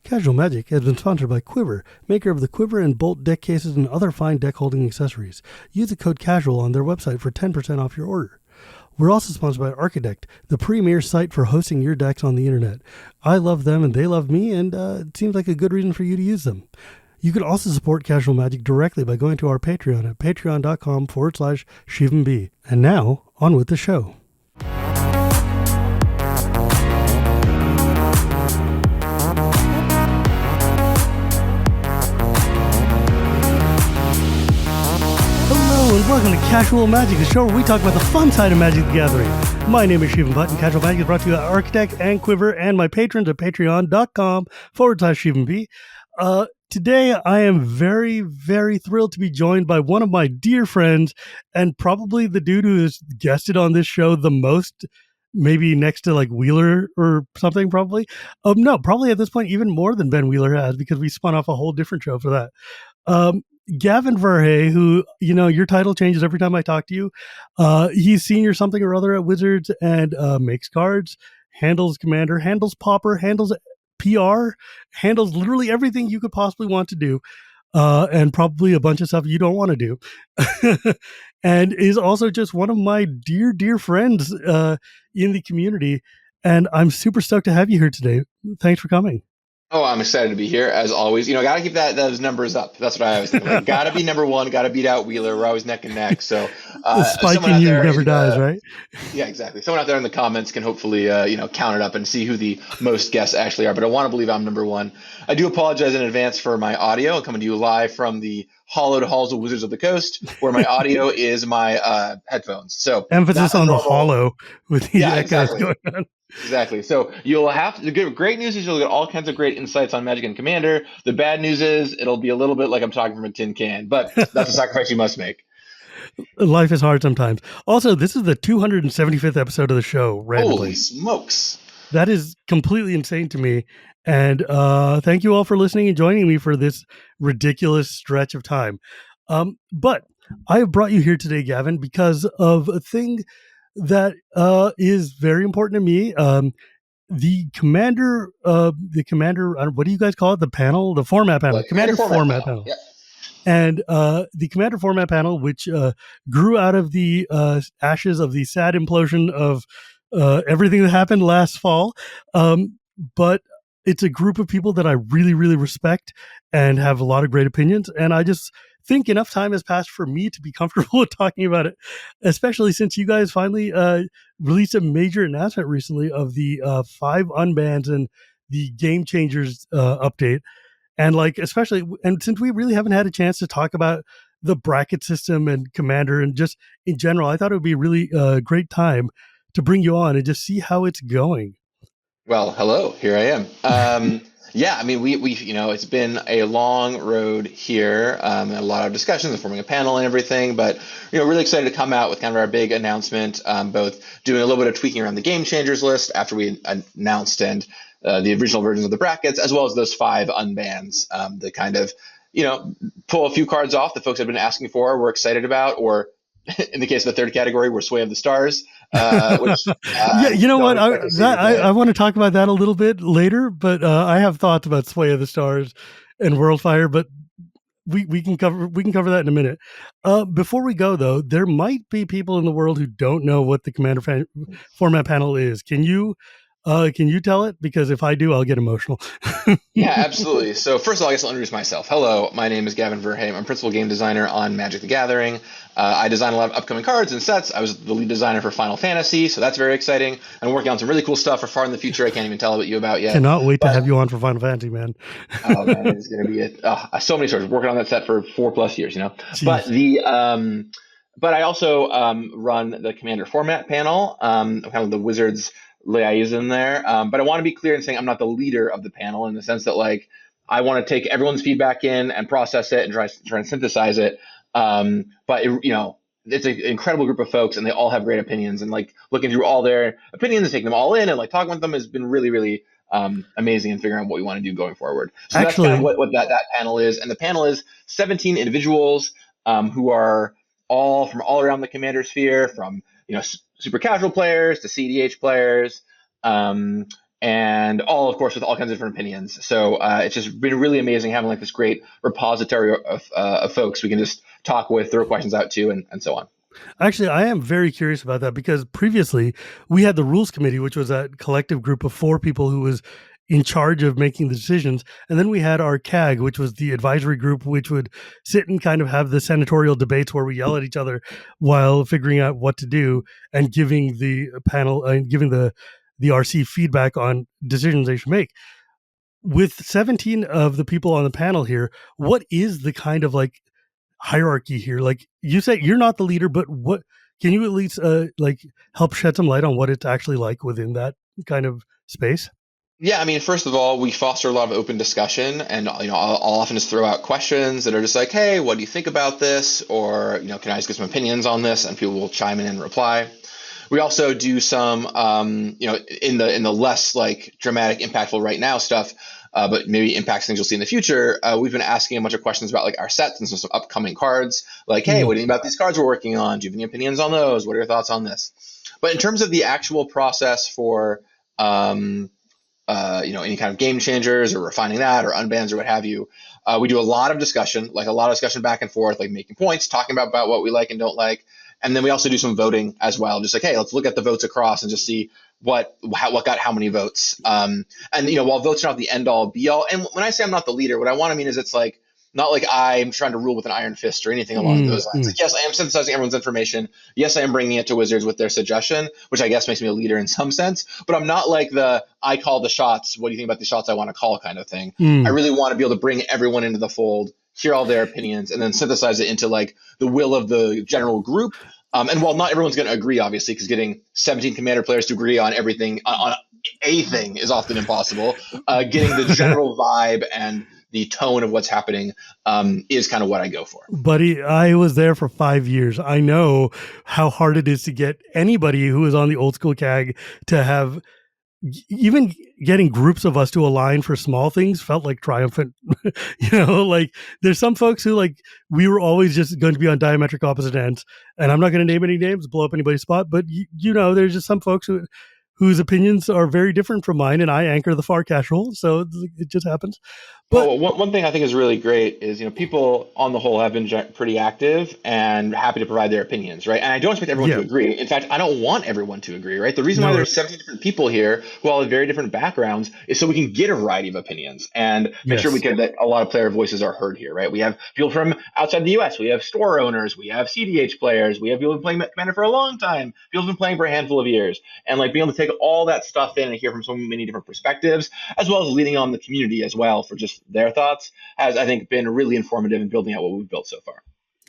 Casual Magic has been sponsored by Quiver, maker of the Quiver and Bolt deck cases and other fine deck holding accessories. Use the code CASUAL on their website for 10% off your order. We're also sponsored by Architect, the premier site for hosting your decks on the internet. I love them and they love me, and it seems like a good reason for you to use them. You can also support Casual Magic directly by going to our Patreon at patreon.com/ShivamB. And now, on with the show. Hello and welcome to Casual Magic, the show where we talk about the fun side of Magic the Gathering. My name is Shivam Bhatt, and Casual Magic is brought to you by Architect and Quiver and my patrons at patreon.com/ShivamB. Today, I am very, very thrilled to be joined by one of my dear friends and probably the dude who has guested on this show the most, maybe next to like Wheeler or something, probably. No, probably at this point, even more than Ben Wheeler has, because we spun off a whole different show for that. Gavin Verhey, who, you know, your title changes every time I talk to you. He's senior something or other at Wizards and makes cards, handles Commander, handles Pauper, handles PR, handles literally everything you could possibly want to do, and probably a bunch of stuff you don't want to do. And is also just one of my dear, dear friends in the community. And I'm super stoked to have you here today. Thanks for coming. Oh, I'm excited to be here as always. You know, gotta keep those numbers up. That's what I always think. Like, gotta be number one. Gotta beat out Wheeler. We're always neck and neck. So, the spike in you never dies, right? Yeah, exactly. Someone out there in the comments can hopefully, count it up and see who the most guests actually are. But I want to believe I'm number one. I do apologize in advance for my audio. I'm coming to you live from the hollowed halls of Wizards of the Coast, where my audio is my headphones. So emphasis on the hollow with the echoes going on. Exactly. So you'll have to. The great news is you'll get all kinds of great insights on Magic and Commander. The bad news is it'll be a little bit like I'm talking from a tin can, but that's a sacrifice you must make. Life is hard sometimes. Also, this is the 275th episode of the show. Randomly. Holy smokes! That is completely insane to me. And thank you all for listening and joining me for this ridiculous stretch of time. But I have brought you here today, Gavin, because of a thing that is very important to me. The commander, what do you guys call it? The panel, the format panel, commander format panel. Yeah. And the commander format panel, which grew out of the ashes of the sad implosion of everything that happened last fall. But it's a group of people that I really, really respect and have a lot of great opinions. And I just think enough time has passed for me to be comfortable with talking about it, especially since you guys finally released a major announcement recently of the 5 unbans and the Game Changers update. And especially, and since we really haven't had a chance to talk about the bracket system and Commander and just in general, I thought it would be a really great time to bring you on and just see how it's going. Well, hello, here I am. Yeah, I mean, we it's been a long road here, and a lot of discussions and forming a panel and everything, but, really excited to come out with kind of our big announcement, both doing a little bit of tweaking around the Game Changers list after we announced and the original versions of the brackets, as well as those 5 unbans that kind of, pull a few cards off that folks have been asking for, we're excited about, or in the case of the third category, we're Sway of the Stars. Which, yeah, you know what? I want to talk about that a little bit later, but I have thoughts about Sway of the Stars and Worldfire, but we can cover that in a minute. Before we go, though, there might be people in the world who don't know what the Commander format panel is. Can you tell it? Because if I do, I'll get emotional. Yeah, absolutely. So first of all, I guess I'll introduce myself. Hello, my name is Gavin Verhey. I'm principal game designer on Magic the Gathering. I design a lot of upcoming cards and sets. I was the lead designer for Final Fantasy, so that's very exciting. I'm working on some really cool stuff for far in the future I can't even tell you about yet. Cannot wait to have you on for Final Fantasy, man. Oh, man, it's going to be so many stories. Working on that set for 4+ years, Jeez. But I also run the Commander format panel, kind of the Wizards liaison there. But I want to be clear in saying I'm not the leader of the panel in the sense that I want to take everyone's feedback in and process it and try and synthesize it. But it's an incredible group of folks and they all have great opinions, and looking through all their opinions and taking them all in and talking with them has been really, really amazing in figuring out what we want to do going forward. So actually, that's kind of what that panel is. And the panel is 17 individuals who are all from all around the Commander sphere, from super casual players to CDH players, and and all, of course, with all kinds of different opinions. So it's just been really amazing having like this great repository of folks we can just talk with, throw questions out to, and so on. Actually, I am very curious about that because previously we had the rules committee, which was a collective group of 4 people who was in charge of making the decisions. And then we had our CAG, which was the advisory group, which would sit and kind of have the senatorial debates where we yell at each other while figuring out what to do and giving the panel and giving the RC feedback on decisions they should make. With 17 of the people on the panel here, what is the kind of like hierarchy here? Like you say, you're not the leader, but what can you at least like help shed some light on what it's actually like within that kind of space? Yeah, I mean, first of all, we foster a lot of open discussion, and I'll often just throw out questions that are just like, "Hey, what do you think about this?" Or "Can I just get some opinions on this?" And people will chime in and reply. We also do some, in the less like dramatic, impactful right now stuff, but maybe impacts things you'll see in the future. We've been asking a bunch of questions about like our sets and some upcoming cards. Like, "Hey, Mm. what do you think about these cards we're working on? Do you have any opinions on those? What are your thoughts on this?" But in terms of the actual process for um, any kind of game changers or refining that or unbans or what have you. We do a lot of discussion, like a lot of discussion back and forth, like making points, talking about what we like and don't like. And then we also do some voting as well. Just like, hey, let's look at the votes across and just see what got how many votes. And while votes are not the end all be all, and when I say I'm not the leader, what I want to mean is it's like not like I'm trying to rule with an iron fist or anything along Mm, those lines. mm. Like, yes, I am synthesizing everyone's information. Yes, I am bringing it to Wizards with their suggestion, which I guess makes me a leader in some sense. But I'm not like the I call the shots. What do you think about the shots I want to call kind of thing? I Mm. really want to be able to bring everyone into the fold, hear all their opinions, and then synthesize it into like the will of the general group. And while not everyone's going to agree, obviously, because getting 17 Commander players to agree on everything on a thing is often impossible, getting the general vibe and the tone of what's happening is kind of what I go for. Buddy, I was there for 5 years. I know how hard it is to get anybody who is on the old school CAG to have even getting groups of us to align for small things felt like triumphant. Like there's some folks who like we were always just going to be on diametric opposite ends, and I'm not going to name any names, blow up anybody's spot, but there's just some folks whose opinions are very different from mine, and I anchor the far casual, so it just happens. But Well, one thing I think is really great is, people on the whole have been pretty active and happy to provide their opinions, right? And I don't expect everyone to yeah, agree. In fact, I don't want everyone to agree, right? The reason why no, there's 17 different people here who all have very different backgrounds is so we can get a variety of opinions and make sure yes, that a lot of player voices are heard here, right? We have people from outside the US, we have store owners, we have CDH players, we have people who've been playing Commander for a long time, people who've been playing for a handful of years, and like being able to take all that stuff in and hear from so many different perspectives, as well as leading on the community as well for just their thoughts has, I think, been really informative in building out what we've built so far.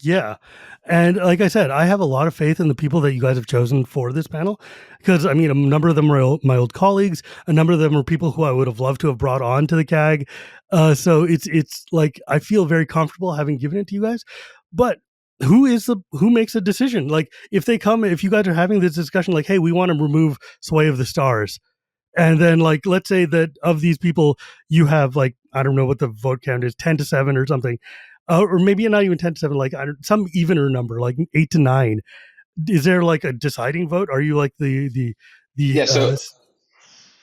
yeah. And like I said, I have a lot of faith in the people that you guys have chosen for this panel because I mean, a number of them are my old colleagues. A number of them are people who I would have loved to have brought on to the CAG. So it's like I feel very comfortable having given it to you guys. But who makes a decision? Like if you guys are having this discussion, like, hey, we want to remove Sway of the Stars. And then, like, let's say that of these people, you have like I don't know what the vote count is, 10-7 or something, or maybe not even 10-7, like some evener number, like 8-9. Is there like a deciding vote? Are you like the Yeah, so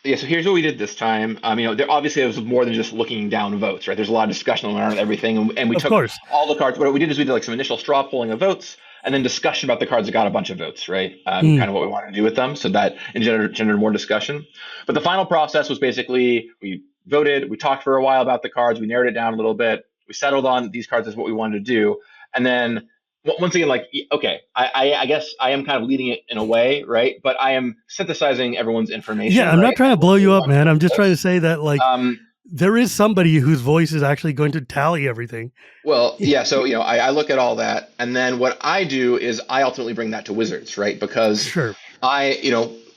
here's what we did this time. There obviously it was more than just looking down votes, right? There's a lot of discussion around everything, and we of took course. all the cards. What we did is we did like some initial straw polling of votes, and then discussion about the cards that got a bunch of votes, right? Mm, Kind of what we wanted to do with them, so that engendered more discussion. But the final process was basically we voted, we talked for a while about the cards, we narrowed it down a little bit, we settled on these cards as what we wanted to do, and then once again, like, okay, I guess I am kind of leading it in a way, right? But I am synthesizing everyone's yeah, information, I'm not right? trying to And what blow they you up, want man. from I'm just trying to us. say that like Um, there is somebody whose voice is actually going to tally everything. well, yeah. So I look at all that, and then what I do is I ultimately bring that to Wizards, right? Because Sure.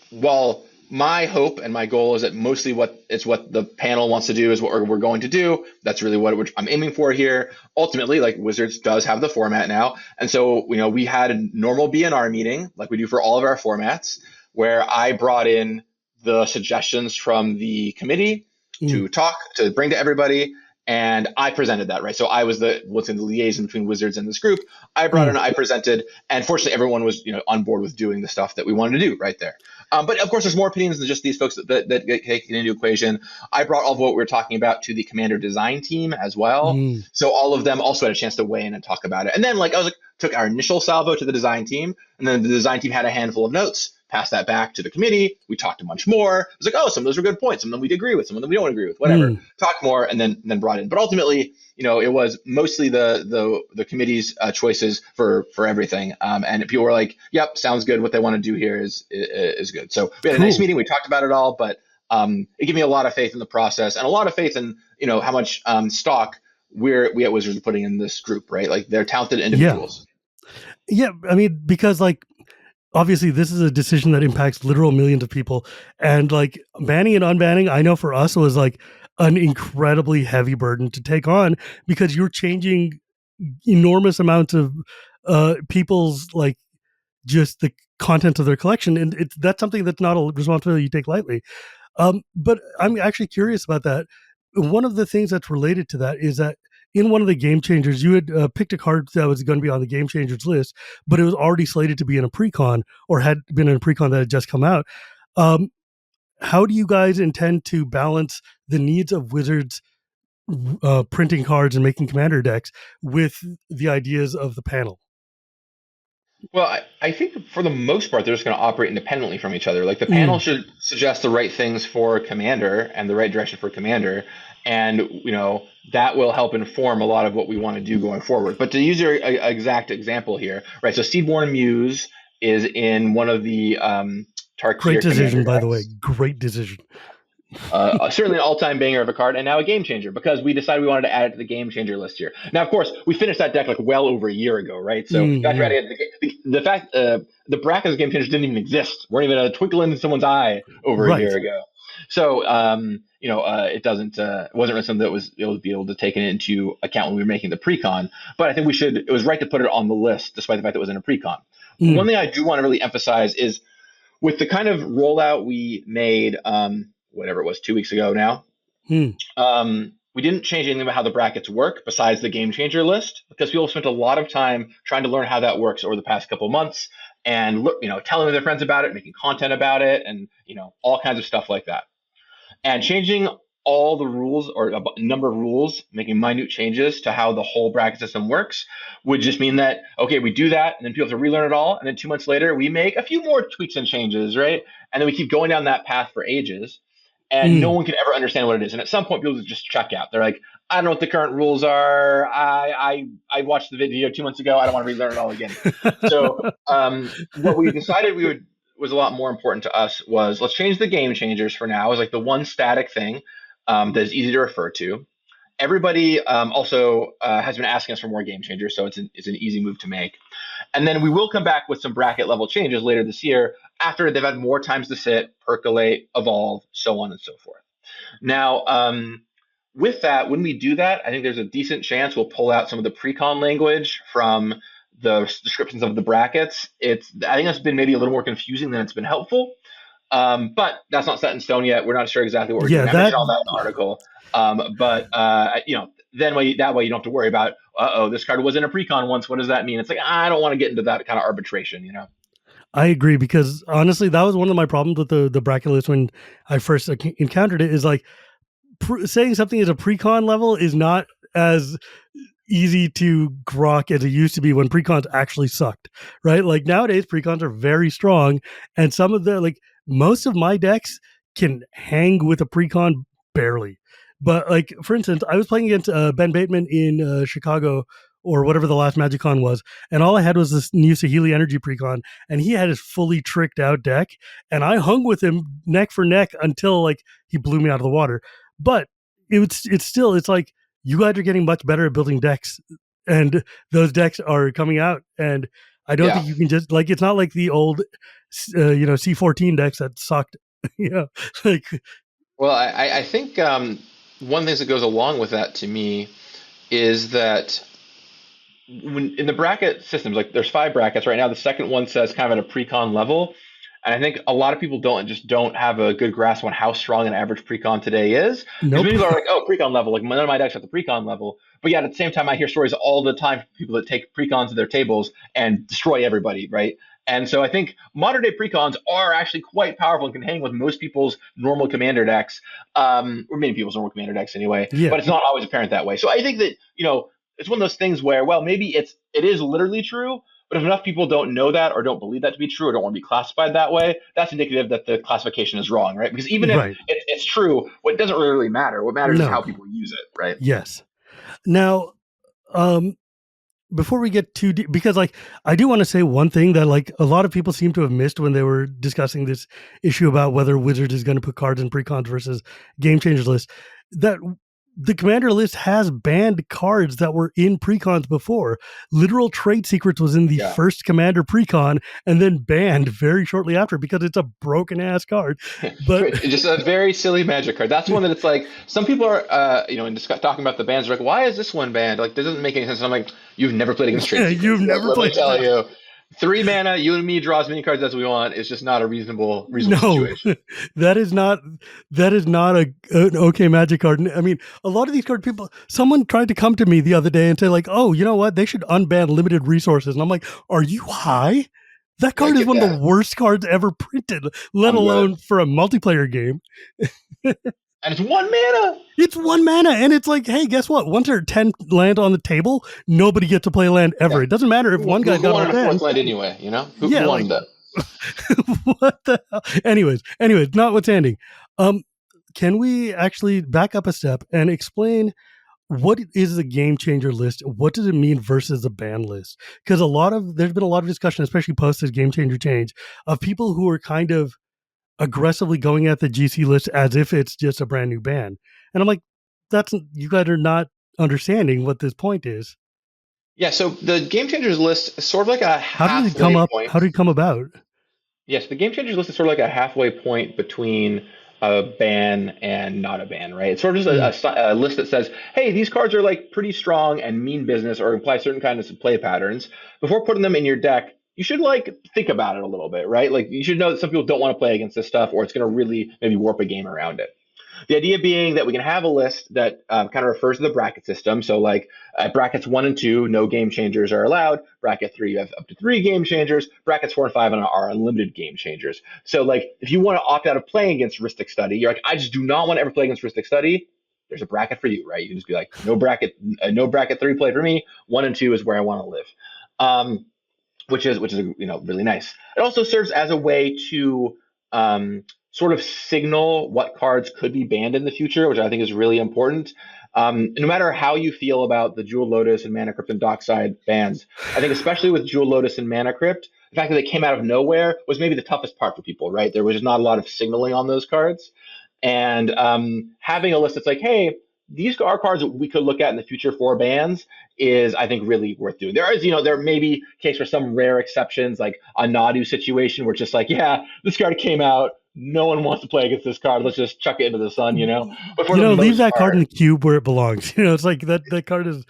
while my hope and my goal is that mostly what the panel wants to do is what we're going to do. That's really what I'm aiming for here. Ultimately, like Wizards does have the format now, and so we had a normal BNR meeting like we do for all of our formats, where I brought in the suggestions from the committee Mm, to bring to everybody, and I presented that, right? So I was the liaison between Wizards and this group. I brought in, I presented, and fortunately everyone was on board with doing the stuff that we wanted to do right there. But of course, there's more opinions than just these folks that get taken into equation. I brought all of what we were talking about to the Commander design team as well. Mm. So all of them also had a chance to weigh in and talk about it. And then took our initial salvo to the design team, and then the design team had a handful of notes, passed that back to the committee. We talked a bunch more. It was like, oh, some of those were good points. Some of them we'd agree with, some of them we don't agree with, whatever. Mm. Talk more, and then brought in. But ultimately, it was mostly the committee's choices for everything. And people were like, yep, sounds good. What they want to do here is good. So we had a nice meeting. We talked about it all, but it gave me a lot of faith in the process and a lot of faith in how much stock we at Wizards are putting in this group, right? Like, they're talented individuals. Yeah, I mean, because obviously this is a decision that impacts literal millions of people, and banning and unbanning, I know for us was an incredibly heavy burden to take on, because you're changing enormous amounts of people's just the content of their collection, and that's something that's not a responsibility you take lightly. But I'm actually curious about that. One of the things that's related to that is that in one of the game changers, you had picked a card that was going to be on the game changers list, but it was already slated to be in a precon, or had been in a precon that had just come out. How do you guys intend to balance the needs of Wizards printing cards and making commander decks with the ideas of the panel? Well, I think for the most part, they're just going to operate independently from each other. Like, the panel should suggest the right things for Commander and the right direction for Commander, and that will help inform a lot of what we want to do going forward. But to use your exact example here, right? So Seedborn Muse is in one of the Tarkir Great decision, by the way. decks. Great decision. Certainly an all-time banger of a card, and now a game changer, because we decided we wanted to add it to the game changer list here. Now, of course, we finished that deck well over a year ago, right? So got ready. The fact the brackets of game changers didn't even exist, weren't even a twinkle in someone's eye over a year ago. So it wasn't really something that was be able to take it into account when we were making the precon. But I think it was right to put it on the list, despite the fact that it was in a precon. One thing I do want to really emphasize is, with the kind of rollout we made, whatever it was, 2 weeks ago now, we didn't change anything about how the brackets work besides the game changer list, because people spent a lot of time trying to learn how that works over the past couple of months, and telling their friends about it, making content about it, and all kinds of stuff like that. And changing all the rules, or a number of rules, making minute changes to how the whole bracket system works, would just mean that, okay, we do that, and then people have to relearn it all, and then 2 months later we make a few more tweaks and changes, right? And then we keep going down that path for ages, and no one can ever understand what it is. And at some point, people just check out. They're like, I don't know what the current rules are. I watched the video 2 months ago. I don't want to relearn it all again. So what we decided was a lot more important to us was, let's change the game changers for now. It was the one static thing that is easy to refer to. Everybody also has been asking us for more game changers, so it's an easy move to make. And then we will come back with some bracket level changes later this year, after they've had more times to sit, percolate, evolve, so on and so forth. Now, with that, when we do that, I think there's a decent chance we'll pull out some of the precon language from the descriptions of the brackets. I think that's been maybe a little more confusing than it's been helpful. But that's not set in stone yet. We're not sure exactly what we're doing. I mentioned all that in the article. Then that way you don't have to worry about, this card was in a precon once. What does that mean? It's I don't want to get into that kind of arbitration, I agree, because honestly, that was one of my problems with the bracket list when I first encountered it. Is saying something is a precon level is not as easy to grok as it used to be when precons actually sucked, right? Nowadays, precons are very strong, and some of most of my decks can hang with a precon barely. But for instance, I was playing against Ben Bateman in Chicago, or whatever the last MagicCon was, and all I had was this new Saheeli Energy precon, and he had his fully tricked out deck, and I hung with him neck for neck until he blew me out of the water. But it's you guys are getting much better at building decks, and those decks are coming out, and I don't think you can just it's not like the old C14 decks that sucked. Well, I think one of the things that goes along with that, to me, is that when in the bracket systems, there's 5 brackets right now. The second one says kind of at a precon level. And I think a lot of people don't have a good grasp on how strong an average precon today is. Because Nope. many people are like, oh, precon level, like none of my decks are at the precon level. But yet at the same time, I hear stories all the time from people that take precons to their tables and destroy everybody, right? And so I think modern day precons are actually quite powerful and can hang with most people's normal commander decks, or many people's normal commander decks anyway. Yeah. But it's not always apparent that way. So I think that it's one of those things where, well, maybe it is literally true, but if enough people don't know that or don't believe that to be true or don't want to be classified that way, that's indicative that the classification is wrong, right? Because even if Right. it's true, what doesn't really matter. What matters is No. how people use it, right? Yes. Now, um, before we get too deep, because like I do want to say one thing that like a lot of people seem to have missed when they were discussing this issue about whether Wizards is going to put cards in precons versus game changers list, that the commander list has banned cards that were in precons before. Literal Trade Secrets was in the Yeah. first commander precon and then banned very shortly after because it's a broken ass card. But Just a very silly magic card. That's one that it's like some people are, talking about the bans. Like, why is this one banned? Like, doesn't make any sense. And I'm like, you've never played against Trade Secrets. you've never Let me played tell you, 3 mana, you and me draw as many cards as we want. It's just not a reasonable No, situation. that is not an okay magic card. I mean, a lot of these card people. Someone tried to come to me the other day and say like, "Oh, you know what? They should unban limited resources." And I'm like, "Are you high? That Yeah, card is get one of that. the worst cards ever printed, let I'm good. alone for a multiplayer game. And it's 1 mana. It's 1 mana, and it's like, hey, guess what? Once there are 10 land on the table, nobody gets to play land ever. Yeah. It doesn't matter if one guy Who got all wanted a 10. fourth land anyway? Who Yeah, wanted like that? what the hell? Anyways, notwithstanding, um, can we actually back up a step and explain what is the game changer list? What does it mean versus the ban list? Because there's been a lot of discussion, especially post this game changer change, of people who are kind of aggressively going at the GC list as if it's just a brand new ban. And I'm like, you guys are not understanding what this point is. Yeah, so the Game Changers list is sort of like a How did it come halfway up? point. How did it come about? Yes, the Game Changers list is sort of like a halfway point between a ban and not a ban, right? It's sort of just a list that says, hey, these cards are like pretty strong and mean business or imply certain kinds of play patterns. Before putting them in your deck, you should like think about it a little bit, right? Like you should know that some people don't want to play against this stuff or it's going to really maybe warp a game around it. The idea being that we can have a list that kind of refers to the bracket system. So, like brackets 1 and 2, no game changers are allowed. Bracket 3, you have up to 3 game changers. Brackets 4 and 5 are unlimited game changers. So, like, if you want to opt out of playing against Ristic Study, you're like, I just do not want to ever play against Ristic Study. There's a bracket for you, right? You can just be like, no bracket 3 play for me. 1 and 2 is where I want to live. Which is really nice. It also serves as a way to sort of signal what cards could be banned in the future, which I think is really important. No matter how you feel about the Jewel Lotus and Mana Crypt and Dockside bans, I think especially with Jewel Lotus and Mana Crypt, the fact that they came out of nowhere was maybe the toughest part for people, right? There was just not a lot of signaling on those cards. And having a list that's like, hey, these are cards that we could look at in the future for bans is, I think, really worth doing. There may be case for some rare exceptions, like a Nadu situation where it's just like, yeah, this card came out. No one wants to play against this card. Let's just chuck it into the sun, But for the Leave most that card in part, the cube where it belongs. It's like that card is.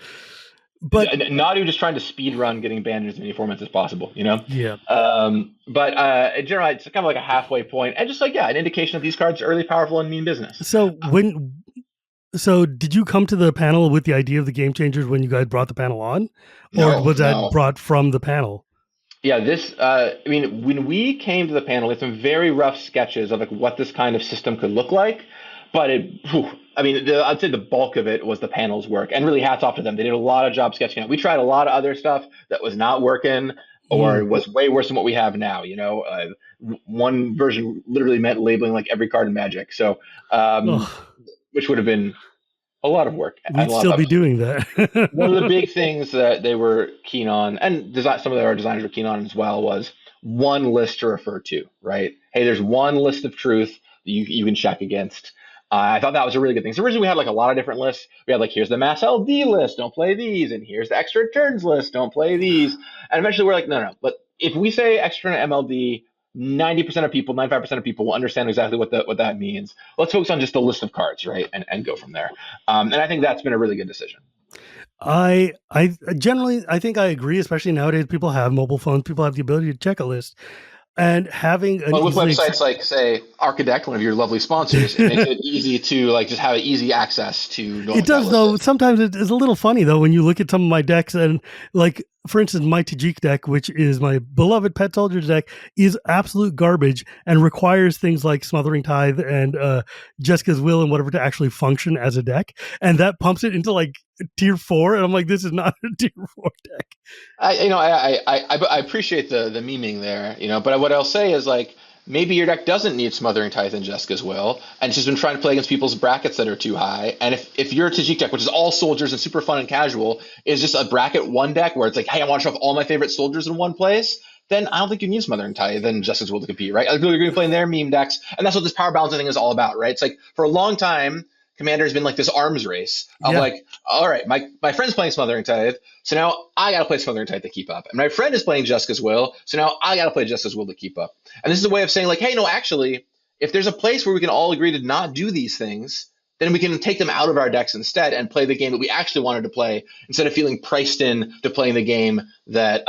But Nadu just trying to speed run getting banned in as many formats as possible, yeah. But in general, it's kind of like a halfway point, and just like an indication that these cards are really powerful and mean business. So did you come to the panel with the idea of the game changers when you guys brought the panel on, or was that brought from the panel? Yeah, when we came to the panel, we had some very rough sketches of like what this kind of system could look like. But I'd say the bulk of it was the panel's work, and really hats off to them. They did a lot of job sketching it. We tried a lot of other stuff that was not working or was way worse than what we have now. One version literally meant labeling like every card in Magic. So, which would have been a lot of work. We'd still be doing that. One of the big things that they were keen on, and some of our designers were keen on as well, was one list to refer to, right? Hey, there's one list of truth that you can check against. I thought that was a really good thing. So originally we had like a lot of different lists. We had like, here's the mass LD list, don't play these, and here's the extra turns list, don't play these. And eventually we're like, no. But if we say extra turn MLD, 90% of people, 95% of people will understand exactly what that means. Let's focus on just the list of cards, right? And go from there. And I think that's been a really good decision. I generally, I think I agree, especially nowadays people have mobile phones, people have the ability to check a list. and having an Well, with easily websites like, say, Archidect, one of your lovely sponsors, it makes it easy to like just have easy access to know It what that does list though. is. Sometimes it is a little funny though when you look at some of my decks and like for instance my Tajik deck, which is my beloved Pet Soldiers deck, is absolute garbage and requires things like Smothering Tithe and Jessica's Will and whatever to actually function as a deck, and that pumps it into like tier 4, and I'm like, this is not a tier 4 deck. I appreciate the memeing there, but what I'll say is like maybe your deck doesn't need Smothering Tithe and Jessica's Will, and it's just been trying to play against people's brackets that are too high. And if your Tajik deck, which is all soldiers and super fun and casual, is just a bracket one deck where it's like, hey, I want to show off all my favorite soldiers in one place, then I don't think you need Smothering Tithe and Jessica's Will to compete, right? Like, people are going to be playing their meme decks, and that's what this power balancing thing is all about, right? It's like for a long time, Commander has been like this arms race of Yeah, like, all right, my friend's playing Smothering Tithe, so now I got to play Smothering Tithe to keep up. And my friend is playing Jessica's Will, so now I got to play Jessica's Will to keep up. And this is a way of saying like, hey, no, actually, if there's a place where we can all agree to not do these things, then we can take them out of our decks instead and play the game that we actually wanted to play instead of feeling priced in to playing the game that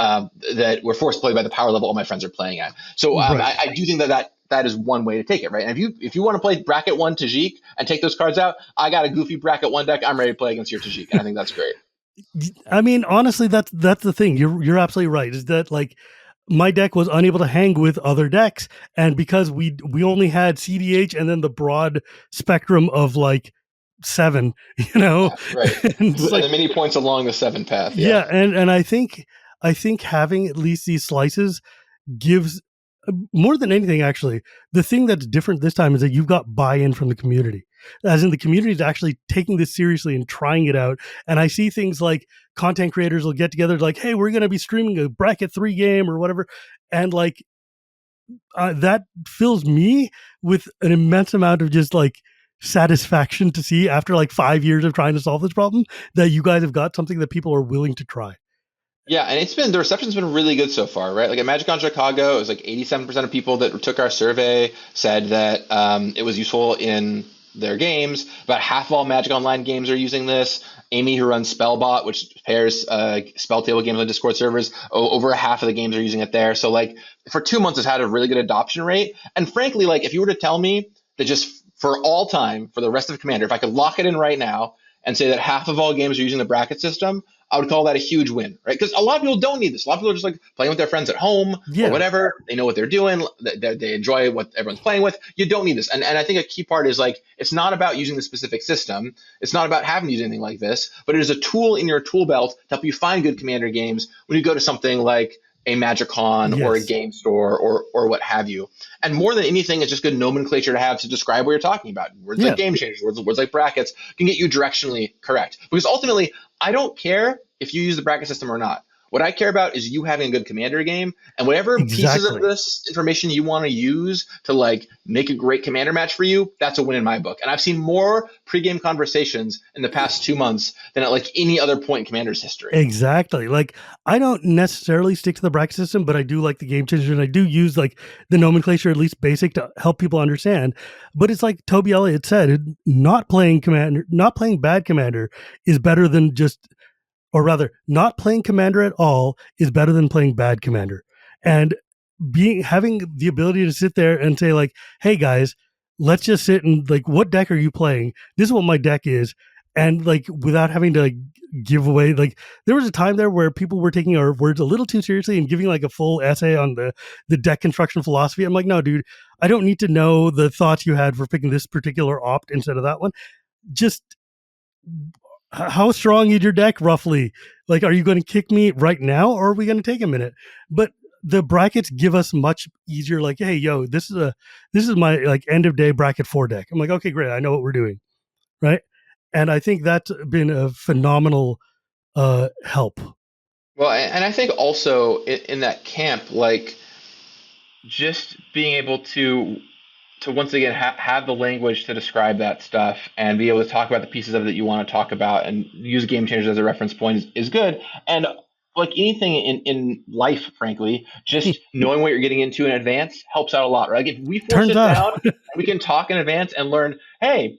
we're forced to play by the power level all my friends are playing at. So right. I do think that is one way to take it, right? And if you want to play bracket one Tajik and take those cards out, I got a goofy bracket one deck. I'm ready to play against your Tajik, and I think that's great. I mean, honestly, that's the thing. You're absolutely right. Is that like my deck was unable to hang with other decks, and because we only had CDH and then the broad spectrum of like 7, Yeah, right. and it's And like the many points along the 7 path. Yeah. yeah, and I think having at least these slices gives more than anything actually the thing that's different this time is that you've got buy-in from the community, as in the community is actually taking this seriously and trying it out. And I see things like content creators will get together like, hey, we're going to be streaming a bracket 3 game or whatever, and like that fills me with an immense amount of just like satisfaction to see after like 5 years of trying to solve this problem that you guys have got something that people are willing to try. Yeah, and the reception's been really good so far, right? Like at MagicCon Chicago, it was like 87% of people that took our survey said that it was useful in their games. About half of all Magic Online games are using this. Amy, who runs Spellbot, which pairs spell table games on Discord servers, over half of the games are using it there. So like for 2 months, it's had a really good adoption rate. And frankly, like if you were to tell me that just for all time, for the rest of Commander, if I could lock it in right now and say that half of all games are using the bracket system, I would call that a huge win, right? Because a lot of people don't need this. A lot of people are just like playing with their friends at home or Yeah, whatever. They know what they're doing. They enjoy what everyone's playing with. You don't need this. And I think a key part is like, it's not about using the specific system. It's not about having to use anything like this, but it is a tool in your tool belt to help you find good Commander games when you go to something like a MagicCon or a yes, game store or what have you. And more than anything, it's just good nomenclature to have to describe what you're talking about. Words like yeah, game changers, words like brackets can get you directionally correct. Because ultimately, I don't care if you use the bracket system or not. What I care about is you having a good Commander game, and whatever pieces of exactly. this information you want to use to like make a great Commander match for you, that's a win in my book. And I've seen more pregame conversations in the past 2 months than at like any other point in Commander's history. Exactly. Like I don't necessarily stick to the bracket system, but I do like the game changer and I do use like the nomenclature, at least basic, to help people understand. But it's like Toby Elliott said, not playing commander, not playing bad commander is better than just, or rather, not playing commander at all is better than playing bad commander. And having the ability to sit there and say like, hey guys, let's just sit and like, what deck are you playing? This is what my deck is. And like without having to like give away, like there was a time there where people were taking our words a little too seriously and giving like a full essay on the deck construction philosophy. I'm like, no, dude, I don't need to know the thoughts you had for picking this particular opt instead of that one. Just how strong is your deck roughly? Like, are you going to kick me right now, or are we going to take a minute? But the brackets give us much easier. Like, hey, yo, this is my like end of day bracket 4 deck. I'm like, okay, great, I know what we're doing, right? And I think that's been a phenomenal help. Well, and I think also in that camp, like just being able to once again have the language to describe that stuff and be able to talk about the pieces of it that you want to talk about and use game changers as a reference point is good. And like anything in life, frankly, just knowing what you're getting into in advance helps out a lot, right? Like if we four Turns sit out, down and we can talk in advance and learn, hey,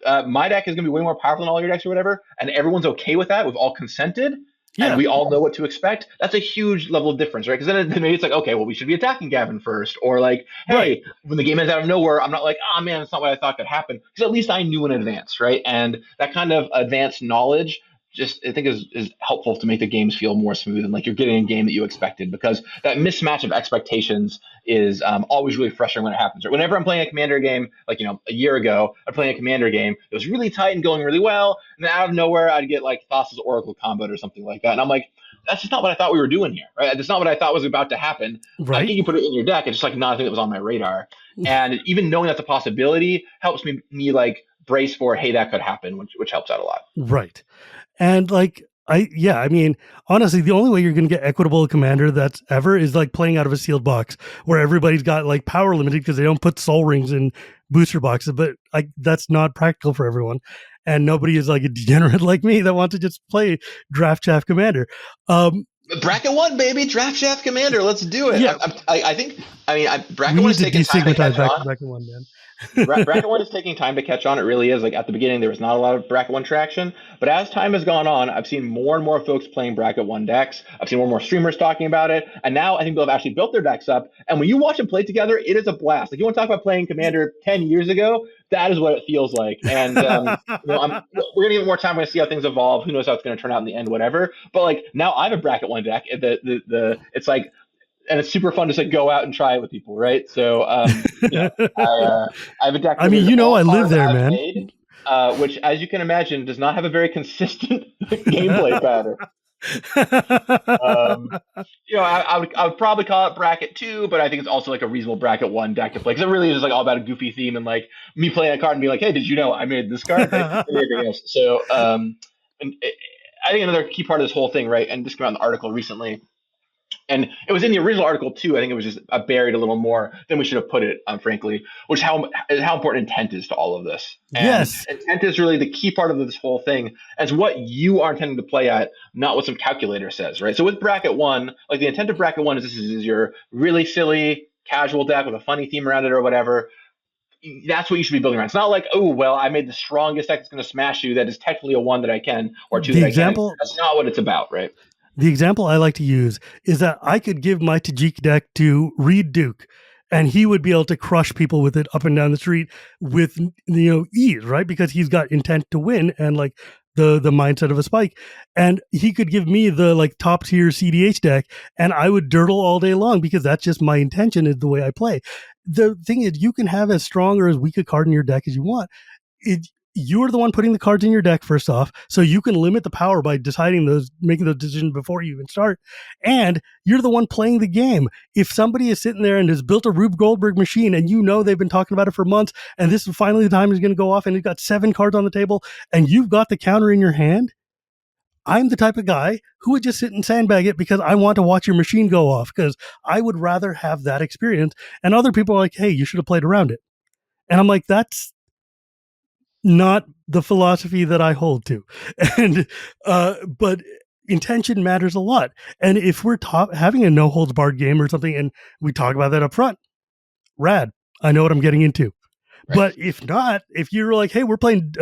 my deck is going to be way more powerful than all your decks or whatever, and everyone's okay with that, we've all consented, and Yeah. we all know what to expect, that's a huge level of difference, right? Because then maybe it's like, okay, well, we should be attacking Gavin first, or like, Right. hey, when the game ends out of nowhere, I'm not like, oh man, that's not what I thought could happen, because at least I knew in advance, right? And that kind of advanced knowledge just I think is helpful to make the games feel more smooth and like you're getting a game that you expected, because that mismatch of expectations is always really frustrating when it happens. Right? Whenever I'm playing a Commander game, like a year ago, I'm playing a Commander game. It was really tight and going really well, and then out of nowhere, I'd get like Thassa's Oracle combo or something like that, and I'm like, that's just not what I thought we were doing here, right? That's not what I thought was about to happen. I Right. get you put it in your deck. It's just like not a thing that was on my radar, and even knowing that's a possibility helps me like brace for, hey, that could happen, which helps out a lot. Right. And like I mean, honestly, the only way you're going to get equitable commander that's ever is like playing out of a sealed box where everybody's got like power limited because they don't put soul rings in booster boxes. But like that's not practical for everyone, and nobody is like a degenerate like me that wants to just play draft chaff commander. Bracket one, baby, draft shaft commander. Let's do it. Yeah, I think. I mean, we bracket one need is to taking time to destigmatize catch on. bracket one, man. Bracket one is taking time to catch on. It really is. Like at the beginning, there was not a lot of bracket one traction, but as time has gone on, I've seen more and more folks playing bracket one decks. I've seen more and more streamers talking about it, and now I think people have actually built their decks up. And when you watch them play together, it is a blast. Like you want to talk about playing Commander 10 years ago, that is what it feels like. And we're gonna get more time. We're gonna see how things evolve. Who knows how it's gonna turn out in the end, whatever. But like now, I have a bracket one deck. It's like, and it's super fun to like go out and try it with people, right? So I have a deck I that mean, is all I live cards there, I've man. made, which, as you can imagine, does not have a very consistent gameplay pattern. Um, I would probably call it bracket two, but I think it's also like a reasonable bracket one deck to play, because it really is like all about a goofy theme and like me playing a card and be like, hey, did you know I made this card, right? And everything else. So and I think another key part of this whole thing, right? And this came out in the article recently, and it was in the original article too. I think it was just buried a little more than we should have put it, frankly. Which how important intent is to all of this, and Yes. intent is really the key part of this whole thing, as what you are intending to play at, not what some calculator says, right? So with bracket one, like the intent of bracket one is this is your really silly casual deck with a funny theme around it or whatever. That's what you should be building around. It's not like, oh well, I made the strongest deck that's going to smash you. That is technically a one that I can, or two The that I can. example That's not what it's about, right? The example I like to use is that I could give my Tajik deck to Reed Duke, and he would be able to crush people with it up and down the street with ease, right? Because he's got intent to win and like the mindset of a spike. And he could give me the like top tier CDH deck, and I would dirtle all day long because that's just my intention, is the way I play. The thing is, you can have as strong or as weak a card in your deck as you want. You're the one putting the cards in your deck first off, so you can limit the power by making those decisions before you even start. And you're the one playing the game. If somebody is sitting there and has built a Rube Goldberg machine, and they've been talking about it for months, and this is finally the time is going to go off, and it's got 7 cards on the table, and you've got the counter in your hand, I'm the type of guy who would just sit and sandbag it because I want to watch your machine go off, because I would rather have that experience. And other people are like, hey, you should have played around it. And I'm like, that's not the philosophy that I hold to. And but intention matters a lot. And if we're having a no holds barred game or something, and we talk about that up front, rad. I know what I'm getting into. Right. But if not, if you're like, hey, we're playing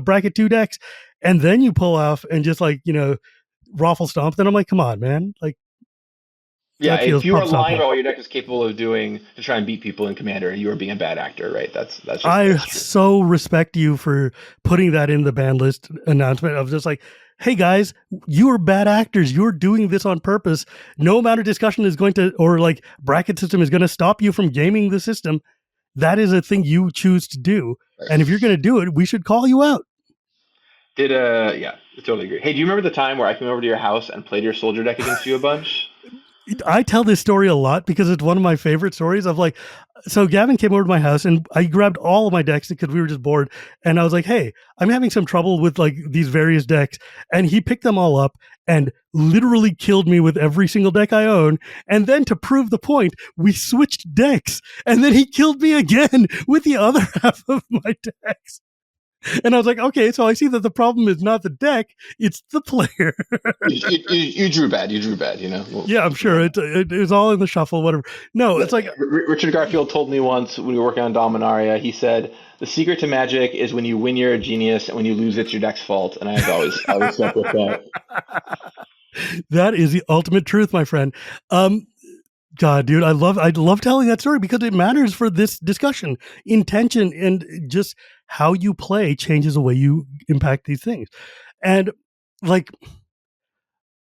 bracket 2 decks, and then you pull off and just like raffle stomp, then I'm like, come on, man. Like, yeah, if you are lying about what your deck is capable of doing to try and beat people in Commander, you are being a bad actor, right? That's just, I so respect you for putting that in the ban list announcement of just like, hey guys, you are bad actors. You're doing this on purpose. No amount of discussion is going to, or like bracket system is going to stop you from gaming the system. That is a thing you choose to do. Right. And if you're going to do it, we should call you out. Yeah, I totally agree. Hey, do you remember the time where I came over to your house and played your soldier deck against you a bunch? I tell this story a lot because it's one of my favorite stories of like, so Gavin came over to my house and I grabbed all of my decks because we were just bored. And I was like, hey, I'm having some trouble with like these various decks. And he picked them all up and literally killed me with every single deck I own. And then to prove the point, we switched decks. And then he killed me again with the other half of my decks. And I was like, okay, so I see that the problem is not the deck, it's the player. you drew bad, Well, yeah, I'm sure. It was all in the shuffle, whatever. No, it's like... Richard Garfield told me once when we were working on Dominaria, he said, the secret to Magic is when you win, you're a genius, and when you lose, it's your deck's fault. And I've always stuck with that. That is the ultimate truth, my friend. Um, God, dude, I love telling that story because it matters for this discussion. Intention and just how you play changes the way you impact these things. And like,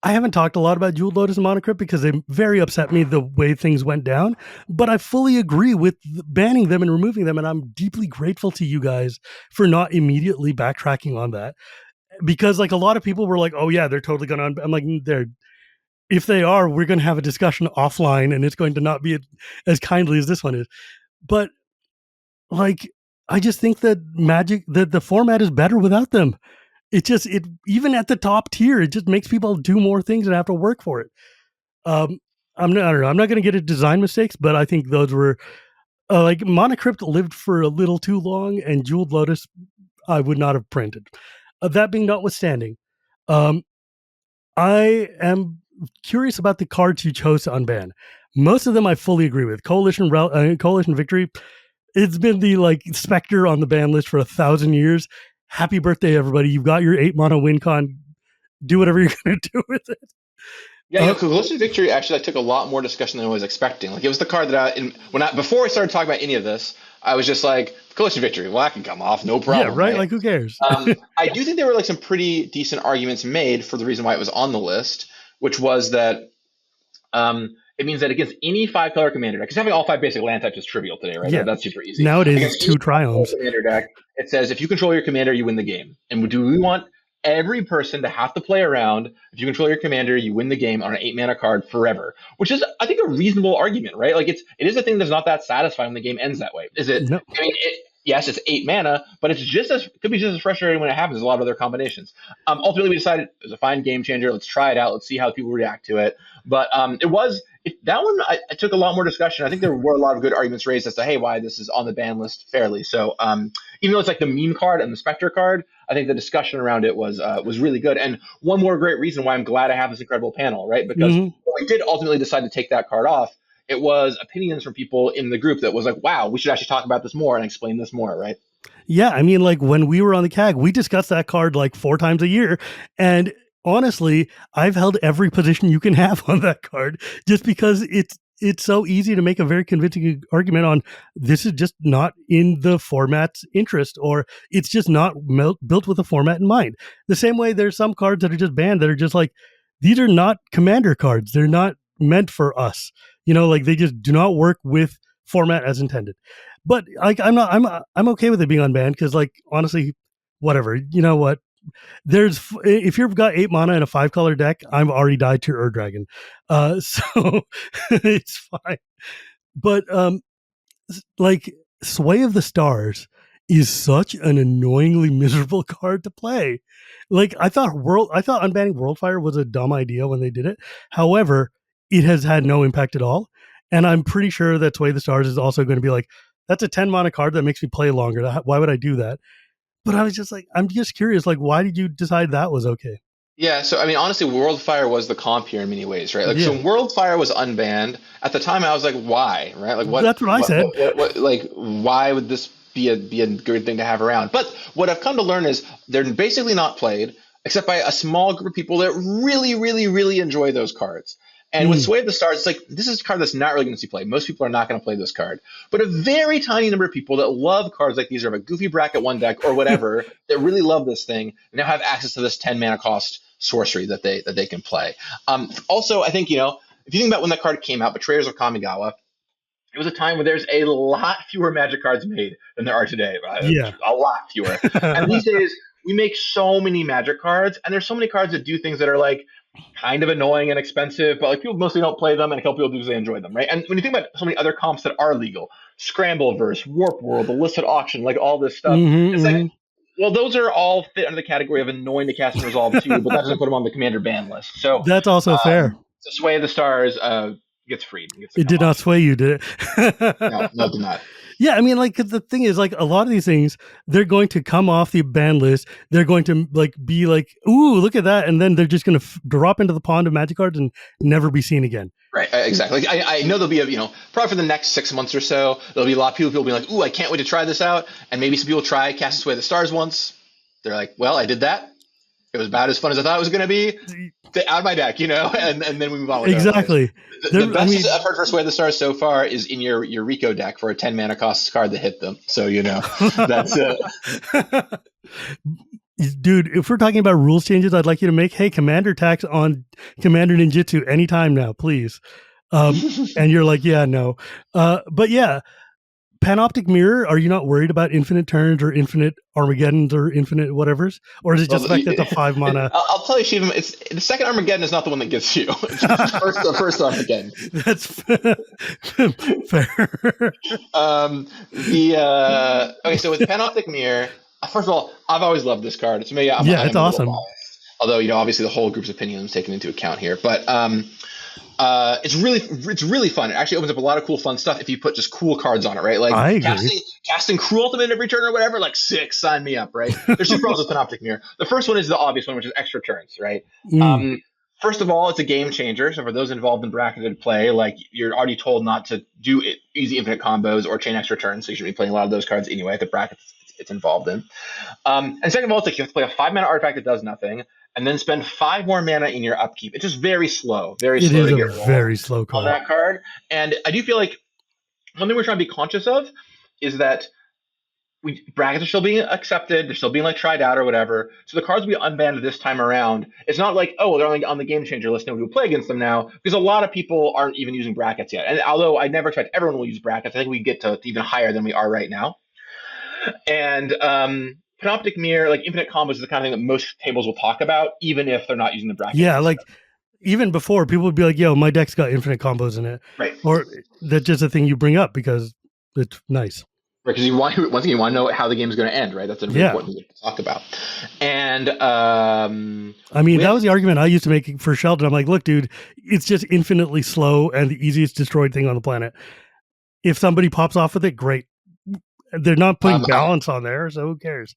I haven't talked a lot about Jewel Lotus and Monocrypt because they very upset me the way things went down. But I fully agree with banning them and removing them, and I'm deeply grateful to you guys for not immediately backtracking on that. Because like a lot of people were like, "Oh yeah, they're totally going to." I'm like, "They're if they are, we're going to have a discussion offline, and it's going to not be as kindly as this one is." But like, I just think that that the format is better without them. It even at the top tier, it just makes people do more things and have to work for it. Um, I don't know. I'm not going to get into design mistakes, but I think those were like Monocrypt lived for a little too long, and Jeweled Lotus I would not have printed. That being notwithstanding, um, I am curious about the cards you chose to unban. Most of them I fully agree with. Coalition Victory. It's been the like specter on the ban list for 1,000 years. Happy birthday, everybody! You've got your 8 mana win con. Do whatever you're going to do with it. Yeah, Coalition Victory actually took a lot more discussion than I was expecting. Like it was the card that before I started talking about any of this, I was just like Coalition Victory. Well, that can come off, no problem. Yeah, right. Like who cares? I do think there were like some pretty decent arguments made for the reason why it was on the list, which was that it means that against any 5-color commander deck, because having all 5 basic land types is trivial today, right? Yeah. That's super easy. Nowadays, it's 2 triomes. Commander deck, it says if you control your commander, you win the game. And do we want every person to have to play around? If you control your commander, you win the game on an 8-mana card forever, which is, I think, a reasonable argument, right? Like it is a thing that's not that satisfying when the game ends that way. Is it? No. I mean, yes, it's 8 mana, but it could be just as frustrating when it happens as a lot of other combinations. Ultimately, we decided it was a fine game changer. Let's try it out. Let's see how people react to it. But that one I took a lot more discussion. I think there were a lot of good arguments raised as to, hey, why this is on the ban list fairly. So even though it's like the meme card and the Spectre card, I think the discussion around it was really good. And one more great reason why I'm glad I have this incredible panel, right? Because when we did ultimately decide to take that card off, it was opinions from people in the group that was like, wow, we should actually talk about this more and explain this more, right? Yeah, I mean, like when we were on the CAG, we discussed that card like 4 times a year. And honestly, I've held every position you can have on that card just because it's so easy to make a very convincing argument on this is just not in the format's interest, or it's just not built with a format in mind. The same way there's some cards that are just banned that are just like, these are not commander cards. They're not meant for us. Like they just do not work with format as intended. But like I'm okay with it being unbanned because like honestly, whatever. You know what? If you've got 8 mana in a 5-color deck, I've already died to Ur Dragon. So it's fine. But like Sway of the Stars is such an annoyingly miserable card to play. Like I thought unbanning Worldfire was a dumb idea when they did it. However, it has had no impact at all. And I'm pretty sure that Sway of the Stars is also going to be like, that's a 10 mana card that makes me play longer. Why would I do that? But I was just like, I'm just curious, like, why did you decide that was okay? Yeah, so I mean, honestly, Worldfire was the comp here in many ways, right? Like, so Worldfire was unbanned at the time. I was like, why, right? Like, what? That's what I said. Like, why would this be a good thing to have around? But what I've come to learn is they're basically not played except by a small group of people that really, really, really enjoy those cards. And with Sway of the Stars, it's like, this is a card that's not really going to see play. Most people are not going to play this card. But a very tiny number of people that love cards like these, or have a goofy bracket 1 deck or whatever, that really love this thing, now have access to this 10 mana cost sorcery that they can play. Also, I think, if you think about when that card came out, Betrayers of Kamigawa, it was a time where there's a lot fewer Magic cards made than there are today. Yeah. A lot fewer. And these days, we make so many Magic cards, and there's so many cards that do things that are like kind of annoying and expensive, but like people mostly don't play them, and a couple people do because they enjoy them, right? And when you think about so many other comps that are legal, Scrambleverse, Warp World, Illicit Auction, like all this stuff, it's like, well, those are all fit under the category of annoying to cast and resolve too, but that doesn't put them on the commander ban list. So that's also fair. So Sway of the Stars gets freed. It did not sway you, did it? No, it did not. Yeah, I mean, like, cause the thing is, like, a lot of these things, they're going to come off the ban list. They're going to, like, be like, ooh, look at that. And then they're just going to drop into the pond of Magic cards and never be seen again. Right, exactly. Like, I know there'll be probably for the next 6 months or so, there'll be a lot of people be like, ooh, I can't wait to try this out. And maybe some people try Cast Away the Stars once. They're like, well, I did that. It was about as fun as I thought it was going to be. Out of my deck, and then we move on with our lives. Exactly. The best I've heard for Sway the Stars so far is in your Rico deck for a 10 mana cost card to hit them. So that's it. Dude, if we're talking about rules changes, I'd like you to make commander tax on Commander Ninjutsu anytime now, please. And you're like, yeah, no. But yeah, Panoptic Mirror, are you not worried about infinite turns or infinite Armageddons or infinite whatevers? Or is it just the fact that it's a 5 mana? I'll tell you, Shivam, it's the second Armageddon is not the one that gets you. It's the first Armageddon. That's fair. Okay, so with Panoptic Mirror, first of all, I've always loved this card. It's maybe it's awesome. Although obviously the whole group's opinion is taken into account here, but it's really fun. It actually opens up a lot of cool fun stuff if you put just cool cards on it, right? Like casting Cruel Ultimate every turn or whatever, like sick, sign me up, right? There's two problems with Panoptic Mirror. The first one is the obvious one, which is extra turns, right? First of all, it's a game changer. So for those involved in bracketed play, like you're already told not to do easy infinite combos or chain extra turns, so you should be playing a lot of those cards anyway at the brackets it's involved in. And second of all, it's like you have to play a 5 mana artifact that does nothing, and then spend 5 more mana in your upkeep. It's just very slow. It is a very slow card on that card. And I do feel like one thing we're trying to be conscious of is that brackets are still being accepted. They're still being tried out or whatever. So the cards we unbanned this time around, it's not like, oh, they're only on the game changer list. Nobody will play against them now, because a lot of people aren't even using brackets yet. And although I never expect everyone will use brackets, I think we get to even higher than we are right now. And Panoptic Mirror, infinite combos is the kind of thing that most tables will talk about, even if they're not using the brackets. Yeah, even before, people would be like, yo, my deck's got infinite combos in it. Right. Or that's just a thing you bring up because it's nice. Right, because you want to know how the game's going to end, right? That's an important thing to talk about. And that was the argument I used to make for Sheldon. I'm like, look, dude, it's just infinitely slow and the easiest destroyed thing on the planet. If somebody pops off with it, great. They're not putting balance on there, so who cares?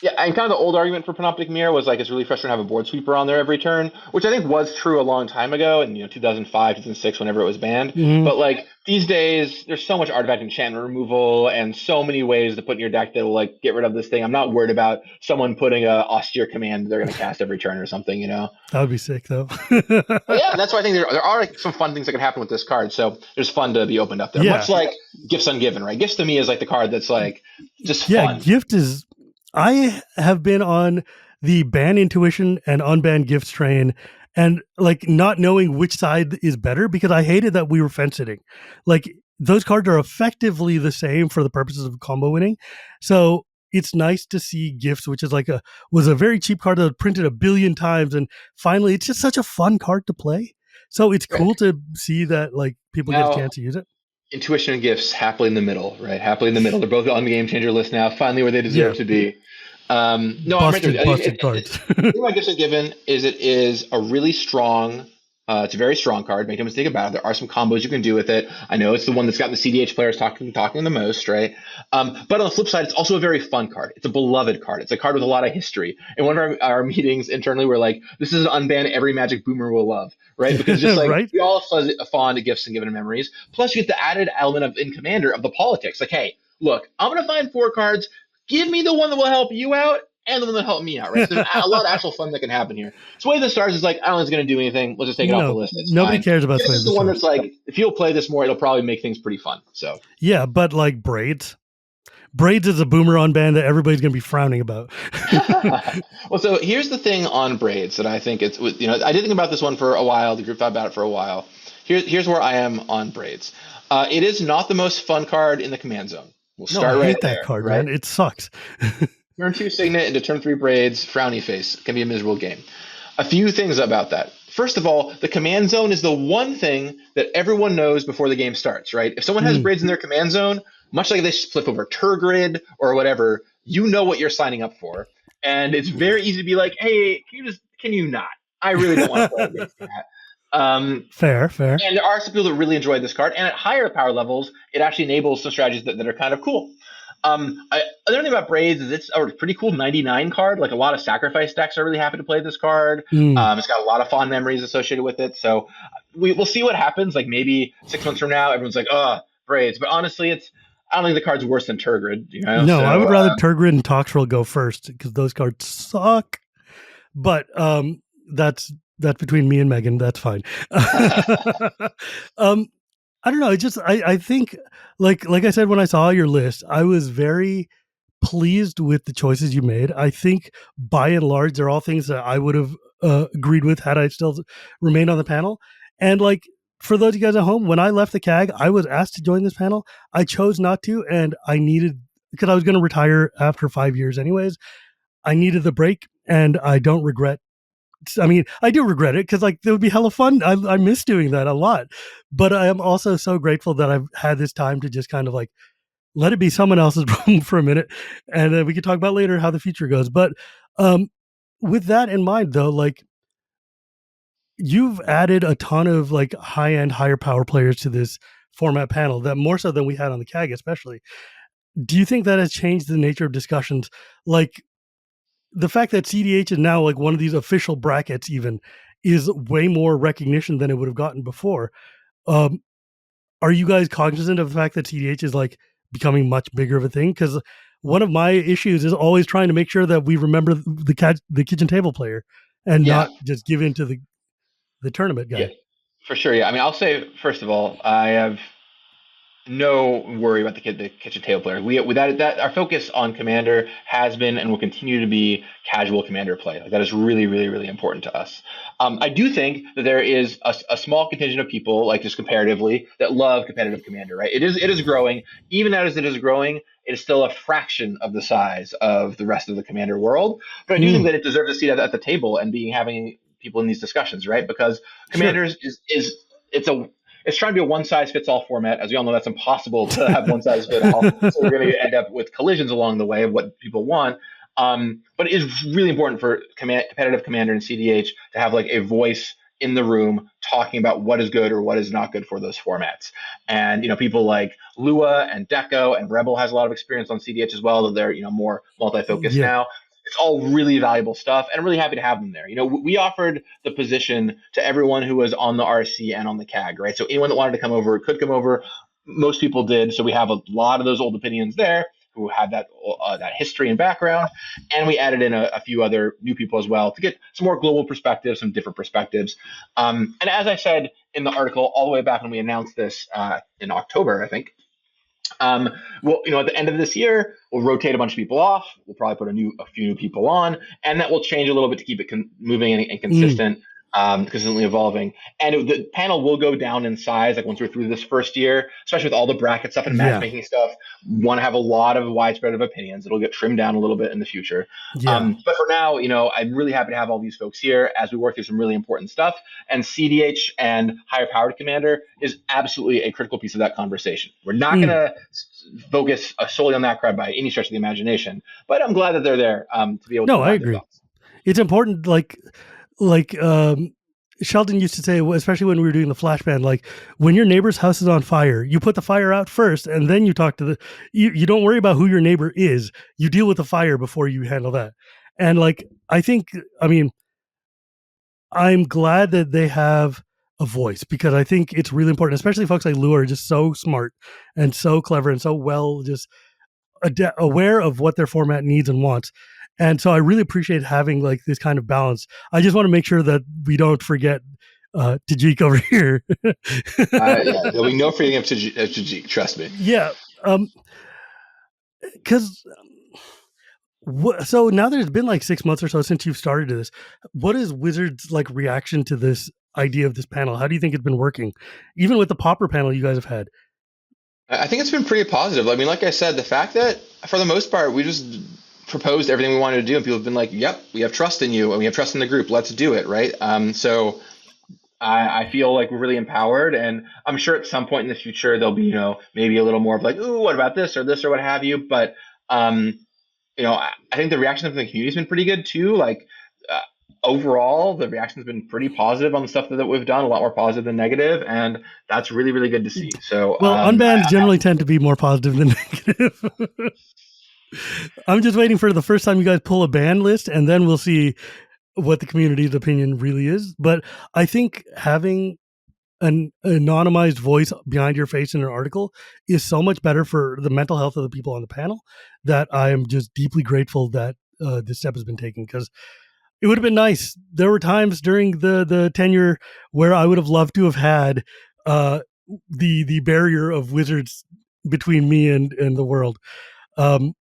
Yeah, and kind of the old argument for Panoptic Mirror was it's really frustrating to have a board sweeper on there every turn, which I think was true a long time ago in 2005, 2006, whenever it was banned. Mm-hmm. But these days, there's so much artifact enchantment removal and so many ways to put in your deck that will get rid of this thing. I'm not worried about someone putting a austere command they're going to cast every turn or something. That would be sick though. Yeah, that's why I think there are some fun things that can happen with this card. So there's fun to be opened up there. Yeah. Much like Gifts Ungiven, right? Gifts to me is the card that's just fun. Yeah, Gift is. I have been on the ban intuition and unban gifts train and not knowing which side is better because I hated that we were fence sitting. Those cards are effectively the same for the purposes of combo winning. So it's nice to see Gifts, which is was a very cheap card that was printed 1 billion times. And finally, it's just such a fun card to play. So it's cool to see that people get a chance to use it. Intuition and Gifts happily in the middle, right? Happily in the middle. They're both on the game changer list now, finally where they deserve to be. I'm right there. What Gifts Ungiven is it is a really strong, it's a very strong card. Make no mistake about it. There are some combos you can do with it. I know it's the one that's gotten the CDH players talking the most, right? But on the flip side, it's also a very fun card. It's a beloved card. It's a card with a lot of history. In one of our meetings internally, we're like, this is an unban every Magic boomer will love, right? Because just right? We all fond of Gifts Ungiven memories. Plus, you get the added element of in Commander of the politics. Hey, look, I'm going to find 4 cards. Give me the one that will help you out and the one that will help me out, right? So there's a lot of actual fun that can happen here. Sway the Stars is I don't think it's going to do anything. Let's just take it off the list. It's nobody fine. cares about Sway the Stars. This is the one that's if you'll play this more, it'll probably make things pretty fun. So yeah, but Braids. Braids is a boomer unban that everybody's going to be frowning about. Well, so here's the thing on Braids that I think it's, I did think about this one for a while. The group thought about it for a while. Here's where I am on Braids. It is not the most fun card in the command zone. We'll start I hate that there, card, right? Man. It sucks. Turn 2 Signet into turn 3 Braids, frowny face. It can be a miserable game. A few things about that. First of all, the command zone is the one thing that everyone knows before the game starts, right? If someone has Braids in their command zone, much like they flip over Turgrid or whatever, you know what you're signing up for. And it's very easy to be like, hey, can you not? I really don't want to play against that. Fair. And there are some people that really enjoy this card. And at higher power levels, it actually enables some strategies that are kind of cool. Another thing about Braids is it's a pretty cool 99 card. A lot of sacrifice decks are really happy to play this card. It's got a lot of fond memories associated with it. So we'll see what happens. Maybe 6 months from now, everyone's like, oh, Braids. But honestly, I don't think the card's worse than Turgrid. No, I would rather Turgrid and Toxtril go first because those cards suck. but that's between me and Megan. That's fine. um, I don't know. I think like I said when I saw your list, I was very pleased with the choices you made. I think by and large, they're all things that I would have agreed with had I still remained on the panel. And like for those of you guys at home, when I left the CAG, I was asked to join this panel. I chose not to, and I needed because I was going to retire after 5 years, anyways. I needed the break, and I don't regret. I mean, I do regret it because like it would be hella fun. I miss doing that a lot, but I am also so grateful that I've had this time to just kind of like let it be someone else's problem for a minute, and we can talk about later how the future goes. But um, with that in mind, though, like you've added a ton of like high end, higher power players to this format panel that more so than we had on the CAG, especially. Do you think that has changed the nature of discussions? Like the fact that CDH is now like one of these official brackets, even is way more recognition than it would have gotten before. Um, are you guys cognizant of the fact that CDH is like becoming much bigger of a thing? Because one of my issues is always trying to make sure that we remember the kitchen table player and Yeah, not just give in to the tournament yeah, guy. for sure. Yeah, I mean, I'll say first of all, I have no worry about the kitchen table player. We without that our focus on commander has been and will continue to be casual commander play. Like that is really, really, really important to us. I do think that there is a small contingent of people, like just comparatively, that love competitive commander. Right? It is growing. Even as it is growing, it is still a fraction of the size of the rest of the commander world. But I do think Mm, that it deserves a seat at the table and being having people in these discussions, right? Because sure. commanders is it's trying to be a one size fits all format. As we all know, that's impossible to have one size fit all. So we're going to end up with collisions along the way of what people want. But it is really important for competitive commander and CDH to have like a voice in the room talking about what is good or what is not good for those formats. And people like Lua and Deco and Rebel has a lot of experience on CDH as well. That they're more multi-focused Yeah. now. It's all really valuable stuff, and I'm really happy to have them there. We offered the position to everyone who was on the RC and on the CAG, right? So anyone that wanted to come over could come over. Most people did, so we have a lot of those old opinions there who had that history and background, and we added in a few other new people as well to get some more global perspectives, some different perspectives. And as I said in the article, all the way back when we announced this in October, I think. Well, at the end of this year, we'll rotate a bunch of people off. We'll probably put a few new people on, and that will change a little bit to keep it moving and Mm, consistent, consistently evolving. And the panel will go down in size, like once we're through this first year, especially with all the bracket stuff and yeah. matchmaking stuff. Want to have a lot of widespread of opinions. It'll get trimmed down a little bit in the future. Yeah. But for now, I'm really happy to have all these folks here as we work through some really important stuff. And CDH and higher powered commander is absolutely a critical piece of that conversation. We're not going Mm. to focus solely on that crowd by any stretch of the imagination, but I'm glad that they're there to be able to No, I provide their agree. thoughts. It's important. Like Sheldon used to say, especially when we were doing the flash ban, like when your neighbor's house is on fire, you put the fire out first, and then you talk to you don't worry about who your neighbor is. You deal with the fire before you handle that. And like I think, I mean, I'm glad that they have a voice because I think it's really important, especially folks like Lou are just so smart and so clever and so well just aware of what their format needs and wants. And so I really appreciate having like this kind of balance. I just want to make sure that we don't forget Tajik over here. Yeah, there'll be no freeing of Tajik, trust me. Yeah. Because so now there's been like 6 months or so since you've started this. What is Wizards like reaction to this idea of this panel? How do you think it's been working? Even with the popper panel you guys have had. I think it's been pretty positive. I mean, like I said, the fact that for the most part we just proposed everything we wanted to do, and people have been like, "Yep, we have trust in you, and we have trust in the group. Let's do it." Right. So I feel like we're really empowered, and I'm sure at some point in the future there'll be maybe a little more of like, "Ooh, what about this or what have you?" But I think the reaction from the community has been pretty good too. Like uh, overall, the reaction has been pretty positive on the stuff that we've done, a lot more positive than negative, and that's really, really good to see. So Well, unbans generally tend to be more positive than negative. I'm just waiting for the first time you guys pull a ban list, and then we'll see what the community's opinion really is. But I think having an anonymized voice behind your face in an article is so much better for the mental health of the people on the panel that I am just deeply grateful that this step has been taken because It would have been nice. There were times during the tenure where I would have loved to have had uh, the barrier of wizards between me and the world. Um,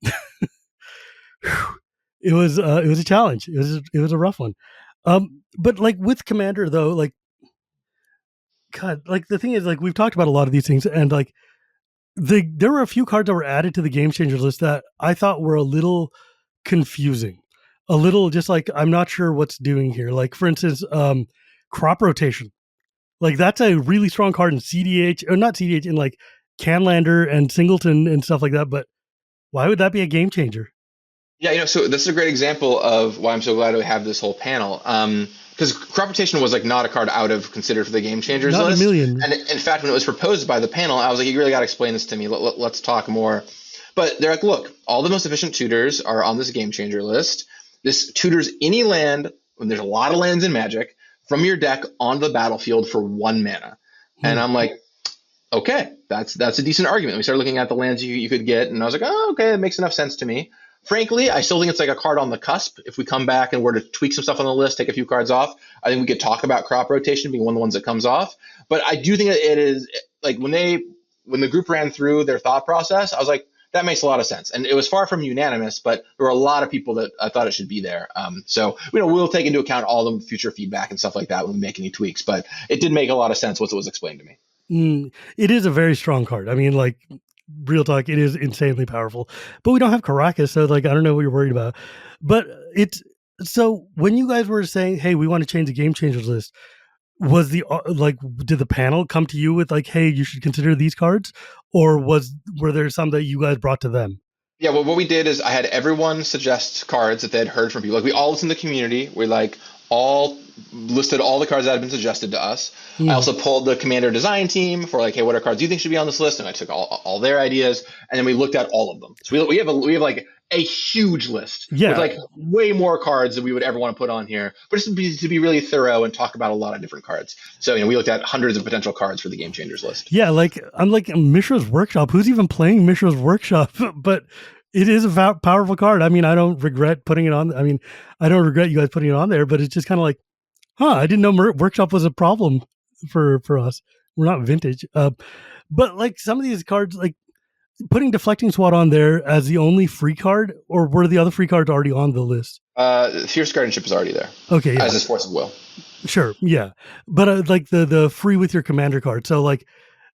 it was a challenge. It was a rough one. But like with Commander though, like God, like the thing is, like we've talked about a lot of these things, and like there were a few cards that were added to the game changer list that I thought were a little confusing, a little just like I'm not sure what's doing here. Like for instance, crop rotation. Like that's a really strong card in CDH or not CDH in like Canlander and Singleton and stuff like that. But why would that be a game changer? Yeah, so this is a great example of why I'm so glad we have this whole panel. Because crop rotation was like not a card I would have considered for the game changers Not in a list. million. And in fact, when it was proposed by the panel, I was like, you really got to explain this to me. Let's talk more. But they're like, look, all the most efficient tutors are on this game changer list. This tutors any land, when there's a lot of lands in Magic, from your deck onto the battlefield for 1 mana. And I'm like, okay, that's a decent argument. We started looking at the lands you could get, and I was like, oh, okay, it makes enough sense to me. Frankly, I still think it's like a card on the cusp. If we come back and were to tweak some stuff on the list, take a few cards off, I think we could talk about crop rotation being one of the ones that comes off. But I do think that it is like when the group ran through their thought process, I was like, that makes a lot of sense. And it was far from unanimous, but there were a lot of people that I thought it should be there. So we'll take into account all the future feedback and stuff like that when we make any tweaks. But it did make a lot of sense once it was explained to me. It is a very strong card. I mean, like real talk, it is insanely powerful. But we don't have Caracas, so like I don't know what you're worried about. But it's so when you guys were saying, "Hey, we want to change the game changers list," was the like did the panel come to you with like, "Hey, you should consider these cards," or were there some that you guys brought to them? Yeah, well, what we did is I had everyone suggest cards that they had heard from people. Like we all listened to the community. We like all listed all the cards that had been suggested to us. I Mm. also pulled the commander design team for like, hey, what are cards you think should be on this list? And I took all their ideas, and then we looked at all of them. So we have like a huge list with Yeah, like way more cards than we would ever want to put on here. But just to be really thorough and talk about a lot of different cards. So we looked at hundreds of potential cards for the game changers list. yeah. Like I'm like Mishra's Workshop. Who's even playing Mishra's Workshop? But it is a powerful card. I mean, I don't regret putting it on. I mean, I don't regret you guys putting it on there. But it's just kind of like, huh? I didn't know Workshop was a problem for us. We're not vintage. But like some of these cards, like putting Deflecting Swat on there as the only free card, or were the other free cards already on the list? Fierce Guardianship is already there. Okay, yeah, As is Force of Will. sure, yeah. But like the free with your commander card. So like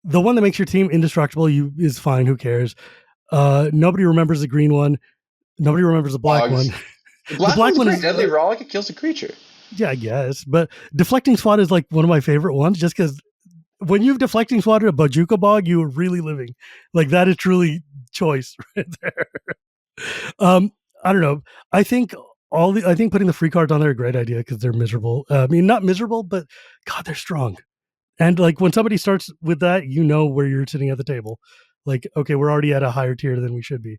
the one that makes your team indestructible, is fine. Who cares? Nobody remembers the green one. Nobody remembers the black one. The The black black one's one pretty is deadly raw. Like it kills a creature. yeah, I guess. But Deflecting Swat is like one of my favorite ones, just because when you've Deflecting Swatted a Bajuka Bog, you are really living. Like that is truly choice right there. Um, I don't know. I think I think putting the free cards on there are a great idea because they're miserable. I mean, not miserable, but God, they're strong. And like when somebody starts with that, you know where you're sitting at the table. Like, okay, we're already at a higher tier than we should be.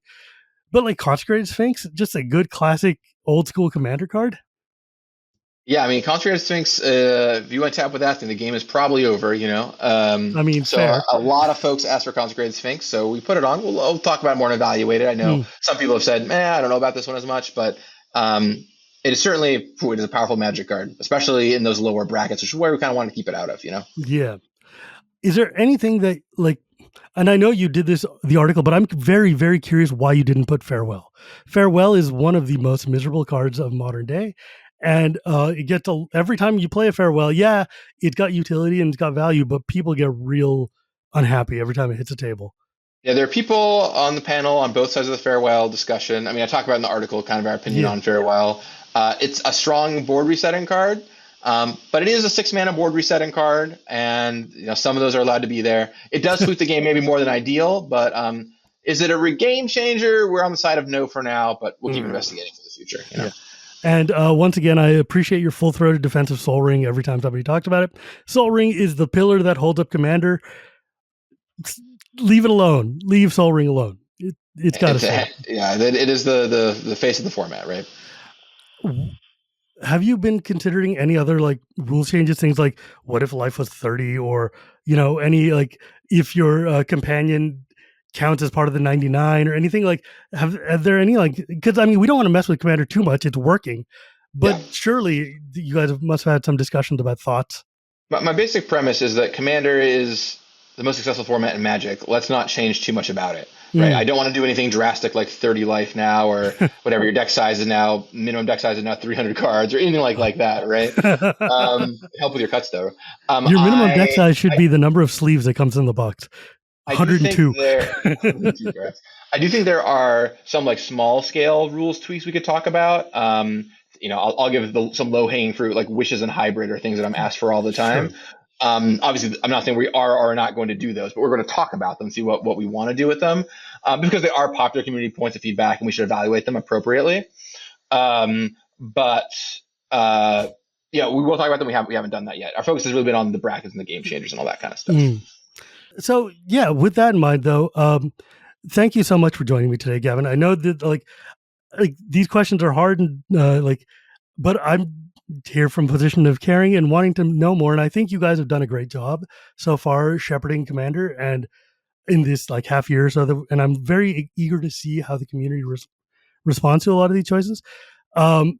But like Consecrated Sphinx, just a good classic old school commander card. Yeah, I mean, Concentrated Sphinx, if you went tap with that, then the game is probably over. I mean, So a, fair. a lot of folks asked for Consecrated Sphinx, so we put it on. We'll talk about it more and evaluate it. I know Mm, some people have said, I don't know about this one as much, but it is certainly it is a powerful magic card, especially in those lower brackets, which is where we kind of want to keep it out of. yeah. Is there anything that like, and I know you did the article, but I'm very, very curious why you didn't put Farewell. Farewell is one of the most miserable cards of modern day. And it gets every time you play a Farewell, yeah, it's got utility and it's got value, but people get real unhappy every time it hits a table. Yeah, there are people on the panel on both sides of the farewell discussion. I mean, I talk about in the article kind of our opinion Yeah. on farewell. It's a strong board resetting card, but it is a 6 mana board resetting card, and some of those are allowed to be there. It does tweak the game maybe more than ideal, but is it a game changer? We're on the side of no for now, but we'll keep investigating for the future. Yeah. And once again, I appreciate your full-throated defense of Soul Ring every time somebody talks about it. Soul Ring is the pillar that holds up Commander. Leave it alone. Leave Soul Ring alone. It's got to stay. Yeah, it is the face of the format, right? Have you been considering any other like rules changes? Things like what if life was 30, or any like if your companion counts as part of the 99 or anything like? Have there any like? Because I mean, we don't want to mess with Commander too much. It's working, But surely you guys must have had some discussions about thoughts. My basic premise is that Commander is the most successful format in Magic. Let's not change too much about it, right? I don't want to do anything drastic like 30 life now or whatever your deck size is now. Minimum deck size is now 300 cards or anything like that, right? Help with your cuts though. Your minimum deck size should be the number of sleeves that comes in the box. 102. I do think there are some like small scale rules tweaks we could talk about. I'll give some low hanging fruit like wishes and hybrid or things that I'm asked for all the time. Sure. Obviously, I'm not saying we are or are not going to do those, but we're going to talk about them, see what we want to do with them, because they are popular community points of feedback, and we should evaluate them appropriately. We will talk about them. We haven't done that yet. Our focus has really been on the brackets and the game changers and all that kind of stuff. So yeah, with that in mind, though, thank you so much for joining me today, Gavin. I know that like these questions are hard and but I'm here from a position of caring and wanting to know more. And I think you guys have done a great job so far shepherding Commander and in this like half year or so. And I'm very eager to see how the community responds to a lot of these choices. And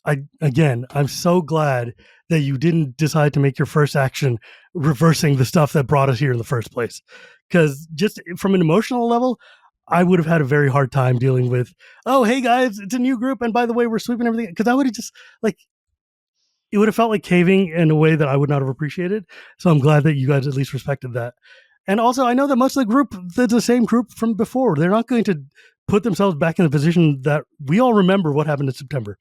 I'm so glad that you didn't decide to make your first action reversing the stuff that brought us here in the first place. Because just from an emotional level, I would have had a very hard time dealing with, oh, hey guys, it's a new group. And by the way, we're sweeping everything. Because I would have just it would have felt like caving in a way that I would not have appreciated. So I'm glad that you guys at least respected that. And also, I know that most of the group, that's the same group from before. They're not going to put themselves back in the position that we all remember what happened in September.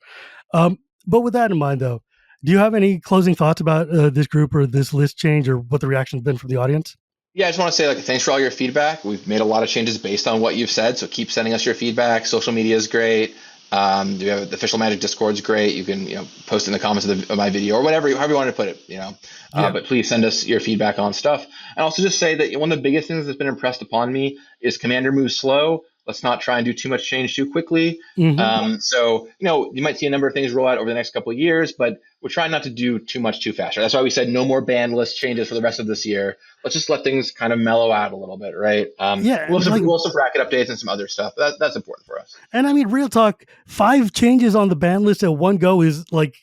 But with that in mind, though, do you have any closing thoughts about this group or this list change or what the reaction has been from the audience? Yeah, I just want to say thanks for all your feedback. We've made a lot of changes based on what you've said, so keep sending us your feedback. Social media is great. We have the official Magic Discord is great. You can post in the comments of my video or whatever, however you want to put it. But please send us your feedback on stuff. And also just say that one of the biggest things that's been impressed upon me is Commander moves slow. Let's not try and do too much change too quickly. So you might see a number of things roll out over the next couple of years, but we're trying not to do too much too fast. Right? That's why we said no more ban list changes for the rest of this year. Let's just let things kind of mellow out a little bit, right? We'll have some bracket updates and some other stuff. That's important for us. And I mean, real talk, 5 changes on the ban list at one go is like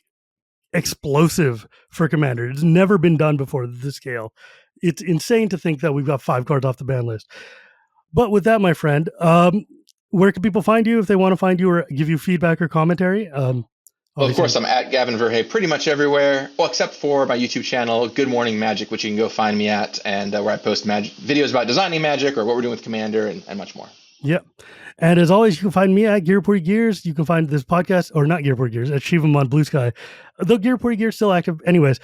explosive for Commander. It's never been done before this scale. It's insane to think that we've got 5 cards off the ban list. But with that, my friend, where can people find you if they want to find you or give you feedback or commentary? Well, of course, I'm at Gavin Verhey pretty much everywhere, well, except for my YouTube channel, Good Morning Magic, which you can go find me at, and where I post videos about designing Magic or what we're doing with Commander and much more. Yep. And as always, you can find me at Gear Report Gears. You can find this podcast, or not Gear Report Gears, at Shivam on Blue Sky. Though Gear Report Gears still active. Anyways,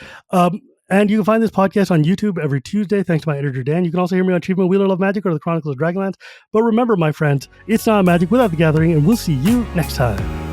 and you can find this podcast on YouTube every Tuesday, thanks to my editor, Dan. You can also hear me on Achievement Wheeler Love Magic or The Chronicles of Dragonlance. But remember, my friends, it's not magic without the gathering, and we'll see you next time.